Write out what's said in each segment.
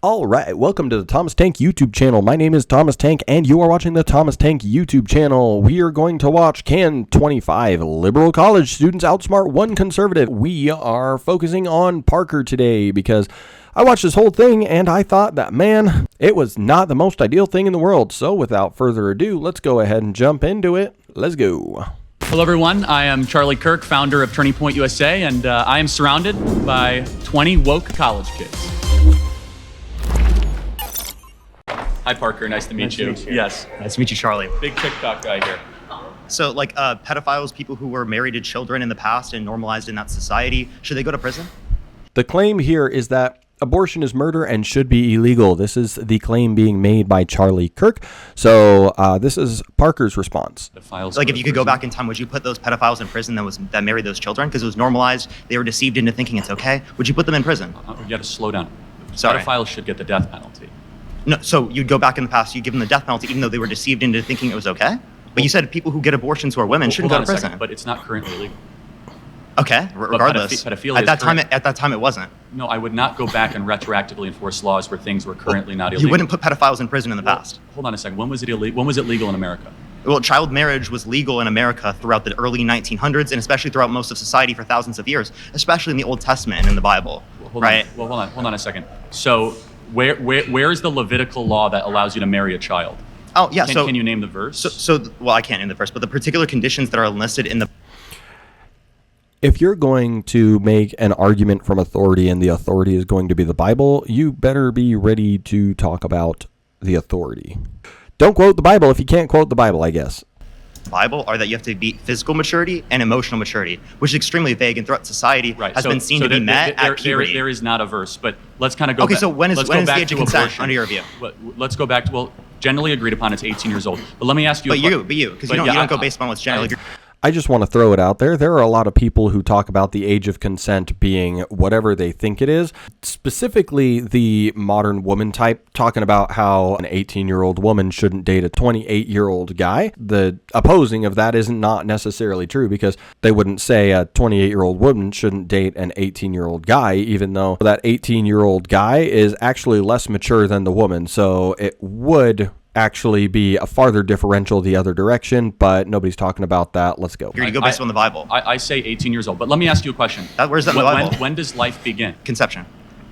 All right, welcome to the Thomas Tank YouTube channel. My name is Thomas Tank, and you are watching the Thomas Tank YouTube channel. We are going to watch Can 25 liberal college students outsmart one conservative? We are focusing on Parker today because I watched this whole thing and I thought that, man, it was not the most ideal thing in the world. So without further ado, let's go ahead and jump into it. Let's go. Hello everyone, I am Charlie Kirk, founder of Turning Point USA, and I am surrounded by 20 woke college kids. Hi Parker, nice to meet you. Yes. Nice to meet you, Charlie. Big TikTok guy here. So pedophiles, people who were married to children in the past and normalized in that society, should they go to prison? The claim here is that abortion is murder and should be illegal. This is the claim being made by Charlie Kirk. So this is Parker's response. Like, if you could go back in time, would you put those pedophiles in prison that married those children? Because it was normalized, they were deceived into thinking it's okay. Would you put them in prison? You got to slow down. Sorry. Pedophiles should get the death penalty. No, so you'd go back in the past, you'd give them the death penalty even though they were deceived into thinking it was okay? But you said people who get abortions who are women shouldn't go to prison. Second, but it's not currently legal. Okay, regardless. Pedophilia at that time it wasn't. No, I would not go back and retroactively enforce laws where things were currently not illegal. You wouldn't put pedophiles in prison in the past. Hold on a second. When was it illegal? When was it legal in America? Well, child marriage was legal in America throughout the early 1900s and especially throughout most of society for thousands of years, especially in the Old Testament and in the Bible. Hold on a second. So where is the Levitical law that allows you to marry a child? Oh, yeah. Can you name the verse? Well, I can't name the verse, but the particular conditions that are listed in the... If you're going to make an argument from authority and the authority is going to be the Bible, you better be ready to talk about the authority. Don't quote the Bible if you can't quote the Bible, I guess. Bible are that you have to be physical maturity and emotional maturity, which is extremely vague and throughout society has been seen to be met at puberty. There is not a verse, but let's kind of go back. Okay, so when is the age of consent under your view? Let's go back to, generally agreed upon it's 18 years old. But let me ask you because you don't go based on what's generally agreed. I just want to throw it out there. There are a lot of people who talk about the age of consent being whatever they think it is. Specifically, the modern woman type, talking about how an 18-year-old woman shouldn't date a 28-year-old guy. The opposing of that isn't not necessarily true because they wouldn't say a 28-year-old woman shouldn't date an 18-year-old guy, even though that 18-year-old guy is actually less mature than the woman. So it would actually be a farther differential the other direction, but nobody's talking about that. Let's go. You're going to go based on the Bible. I say 18 years old, but let me ask you a question. Where's that in the Bible? When does life begin? Conception.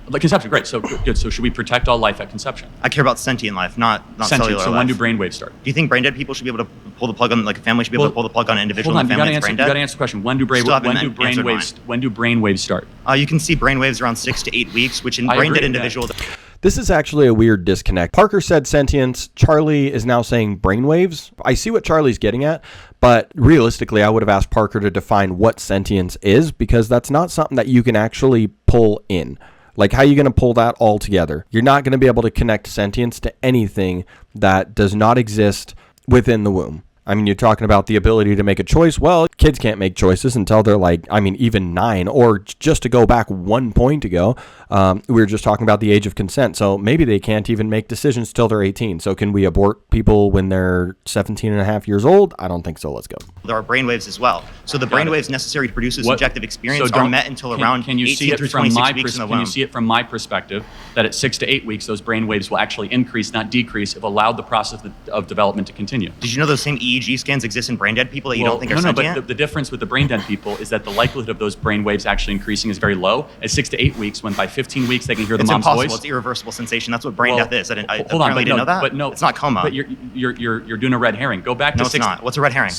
Like conception, great. So good. So should we protect all life at conception? I care about sentient life, not cellular life. So when do brainwaves start? Do you think brain dead people should be able to pull the plug on, like a family should be able to pull the plug on an individual in the family that's brain dead? You got to answer the question. When do brainwaves start? You can see brainwaves around 6 to 8 weeks, which in brain dead individuals. This is actually a weird disconnect. Parker said sentience. Charlie is now saying brainwaves. I see what Charlie's getting at, but realistically, I would have asked Parker to define what sentience is because that's not something that you can actually pull in. Like, how are you going to pull that all together? You're not going to be able to connect sentience to anything that does not exist within the womb. I mean, you're talking about the ability to make a choice. Well, kids can't make choices until they're even 9. Or just to go back 1 point ago, we were just talking about the age of consent. So maybe they can't even make decisions till they're 18. So can we abort people when they're 17 and a half years old? I don't think so. Let's go. There are brainwaves as well. So the brainwaves necessary to produce a subjective experience are met until around 18 through 26 weeks in the womb. Can you see it from my perspective that at 6 to 8 weeks, those brainwaves will actually increase, not decrease, if allowed the process of development to continue? Did you know those same EEG scans exist in brain dead people that you don't think are sentient? But the difference with the brain dead people is that the likelihood of those brain waves actually increasing is very low at 6 to 8 weeks, when by 15 weeks they can hear the mom's voice. It's impossible. It's irreversible sensation. That's what brain death is. I didn't know that. But no, it's not coma. But you're doing a red herring. Go back to No, it's not. What's a red herring?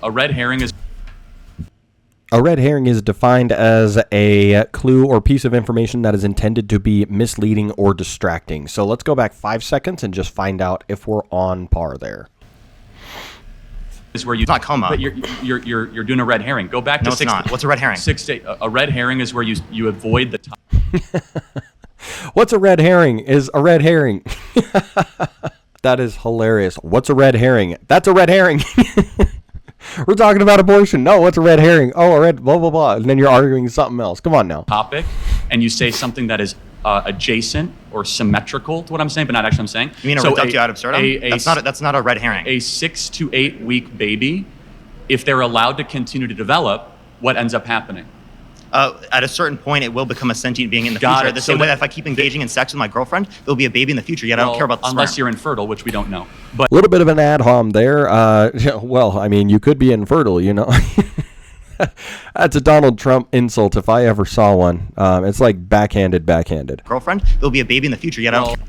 A red herring is. A red herring is defined as a clue or piece of information that is intended to be misleading or distracting. So let's go back 5 seconds and just find out if we're on par there. Is where you. It's not coma. But you're doing a red herring. Go back to No, it's not. What's a red herring? A red herring is where you avoid the top. What's a red herring? Is a red herring. That is hilarious. What's a red herring? That's a red herring. We're talking about abortion. No, what's a red herring? Oh, a red blah, blah, blah. And then you're arguing something else. Come on now. Topic, and you say something that is adjacent or symmetrical to what I'm saying, but not actually I'm saying. You mean a reductio ad absurdum? That's not a red herring. A 6 to 8 week baby, if they're allowed to continue to develop, what ends up happening? At a certain point, it will become a sentient being in the Got future. it. The So same way that- that if I keep engaging in sex with my girlfriend, there'll be a baby in the future. Yet I don't care about the unless sperm. you're infertile, which we don't know. But A little bit of an ad hom there. Well, I mean, you could be infertile, you know. That's a Donald Trump insult if I ever saw one. It's like backhanded. Girlfriend, there'll be a baby in the future. Yet I don't.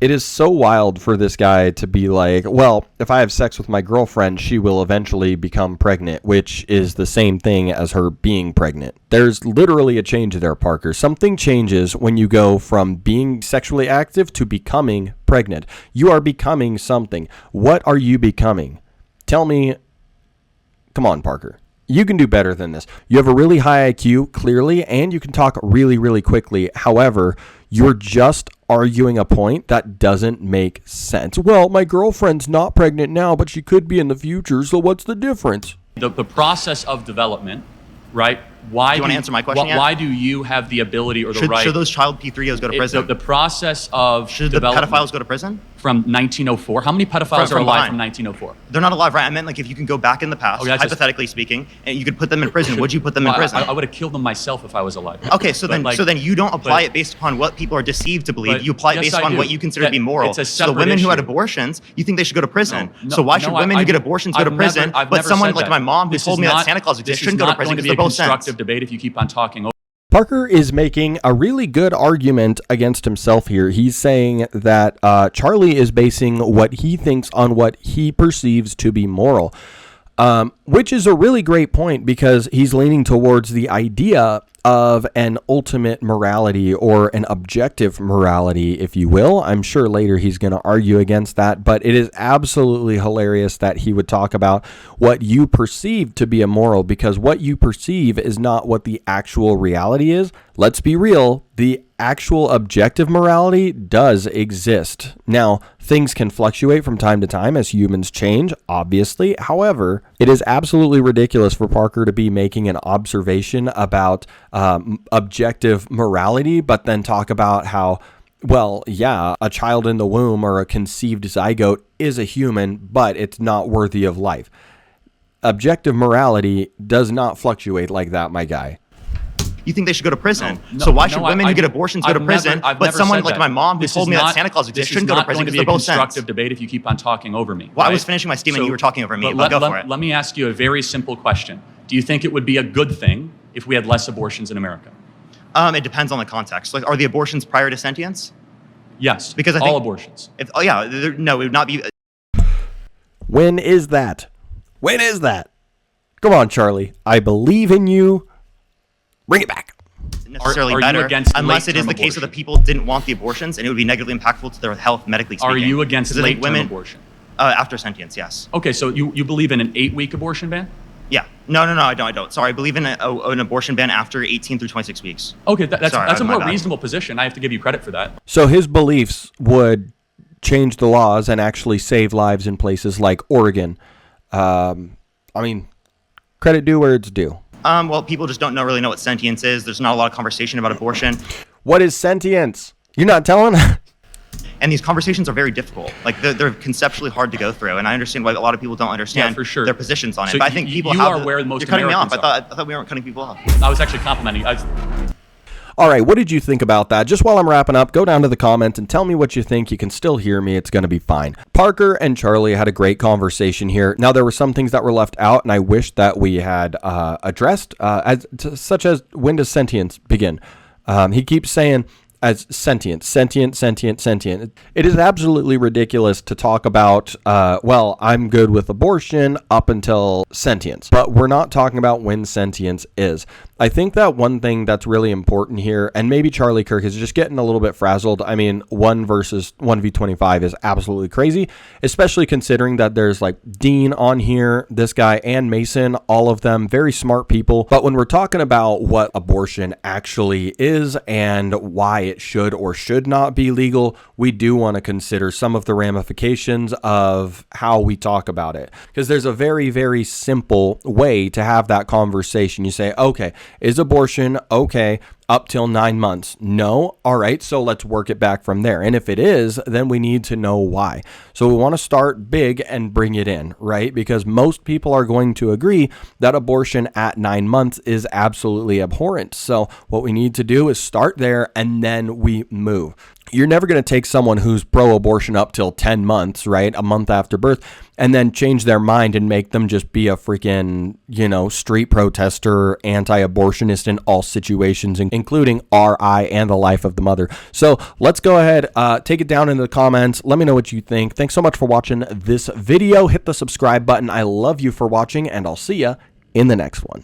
It is so wild for this guy to be like, well, if I have sex with my girlfriend, she will eventually become pregnant, which is the same thing as her being pregnant. There's literally a change there, Parker. Something changes when you go from being sexually active to becoming pregnant. You are becoming something. What are you becoming? Tell me. Come on, Parker. You can do better than this. You have a really high IQ, clearly, and you can talk really, really quickly. However, you're just arguing a point that doesn't make sense. Well, my girlfriend's not pregnant now, but she could be in the future, so what's the difference? the process of development, right? Why Do you want to answer my question yet? Why do you have the ability or the right? Should those child P3Os go to prison? The process of Should the development pedophiles go to prison? from 1904. How many pedophiles From are alive behind. from 1904? They're not alive, right? I meant like if you can go back in the past, Okay, that's just- hypothetically speaking, and you could put them in prison, would you put them in prison? I would have killed them myself if I was alive. Okay, so But then you don't apply but- it based upon what people are deceived to believe. But You apply it yes, based I upon do. what you consider to be moral. It's a So the separate women who had issue. abortions, you think they should go to prison. No, so why no, should women who get I've- abortions go to I've prison, never- I've but never someone said like that. my mom who This told is me that not- Santa Claus exists this is shouldn't go to not prison going to because be a they're both constructive sins? debate if you keep on talking over. Parker is making a really good argument against himself here. He's saying that Charlie is basing what he thinks on what he perceives to be moral, which is a really great point because he's leaning towards the idea of an ultimate morality or an objective morality, if you will. I'm sure later he's going to argue against that, but it is absolutely hilarious that he would talk about what you perceive to be immoral because what you perceive is not what the actual reality is. Let's be real. The actual objective morality does exist. Now, things can fluctuate from time to time as humans change, obviously. However, it is absolutely ridiculous for Parker to be making an observation about objective morality, but then talk about how, well, yeah, a child in the womb or a conceived zygote is a human, but it's not worthy of life. Objective morality does not fluctuate like that, my guy. You think they should go to prison. No, So why no, should women who I- get abortions go I've to prison, I've but never someone said like that. my mom who This told is me that not- Santa Claus exists shouldn't go to prison This because is they're not both going to be a sins? constructive debate if you keep on talking over me. Well, I right? was finishing my statement, you were talking over me, but but go for it. Let me ask you a very simple question. Do you think it would be a good thing if we had less abortions in America? It depends on the context. Like, are the abortions prior to sentience? Yes, Because I all think- abortions. No, it would not be. When is that? When is that? Come on, Charlie. I believe in you. Bring it back. Necessarily Are you better against unless it is late-term the case that the abortion? people didn't want the abortions and it would be negatively impactful to their health medically speaking. Are you against 'Cause I think late-term women abortion? After sentience? Yes. Okay, so you believe in an 8-week abortion ban? Yeah. No, I don't. Sorry, I believe in an abortion ban after 18 through 26 weeks. Okay, that's Sorry, a my more bad. reasonable position. I have to give you credit for that. So his beliefs would change the laws and actually save lives in places like Oregon. I mean, credit due where it's due. Well, people just don't really know what sentience is. There's not a lot of conversation about abortion. What is sentience? You're not telling? And these conversations are very difficult. Like they're conceptually hard to go through, and I understand why a lot of people don't understand for sure. their positions on it. So But I think people you have. are where most You're cutting me off. Americans I thought we weren't cutting people off. I was actually complimenting. All right, what did you think about that? Just while I'm wrapping up, go down to the comments and tell me what you think. You can still hear me. It's going to be fine. Parker and Charlie had a great conversation here. Now, there were some things that were left out, and I wish that we had addressed, such as when does sentience begin? He keeps saying as sentient. It is absolutely ridiculous to talk about, well, I'm good with abortion up until sentience, but we're not talking about when sentience is. I think that one thing that's really important here, and maybe Charlie Kirk is just getting a little bit frazzled. I mean, 1 versus 1v25 is absolutely crazy, especially considering that there's like Dean on here, this guy, and Mason, all of them very smart people. But when we're talking about what abortion actually is and why it should or should not be legal, we do want to consider some of the ramifications of how we talk about it. Because there's a very, very simple way to have that conversation. You say, okay, is abortion okay up till 9 months? No. All right, so let's work it back from there. And if it is, then we need to know why. So we want to start big and bring it in, right? Because most people are going to agree that abortion at 9 months is absolutely abhorrent. So what we need to do is start there and then we move. You're never going to take someone who's pro-abortion up till 10 months, right? A month after birth, and then change their mind and make them just be a freaking, street protester, anti-abortionist in all situations, including RI and the life of the mother. So let's go ahead, take it down in the comments. Let me know what you think. Thanks so much for watching this video. Hit the subscribe button. I love you for watching, and I'll see ya in the next one.